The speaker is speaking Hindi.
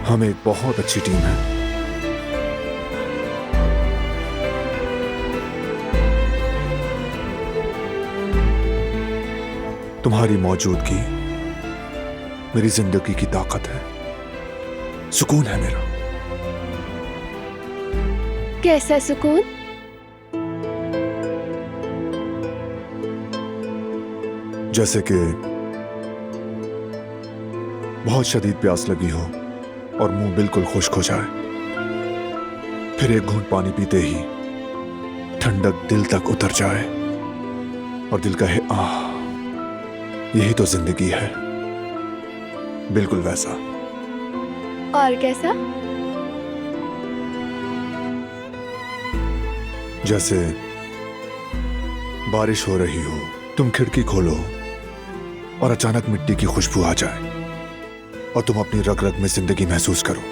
हम एक बहुत अच्छी टीम है। तुम्हारी मौजूदगी मेरी जिंदगी की ताकत है, सुकून है मेरा। कैसा सुकून? जैसे कि बहुत शदीद प्यास लगी हो और मुंह बिल्कुल खुश्क हो जाए, फिर एक घूंट पानी पीते ही ठंडक दिल तक उतर जाए और दिल कहे आह, यही तो जिंदगी है। बिल्कुल वैसा। और कैसा? जैसे बारिश हो रही हो, तुम खिड़की खोलो और अचानक मिट्टी की खुशबू आ जाए और तुम अपनी रग रग में जिंदगी महसूस करो।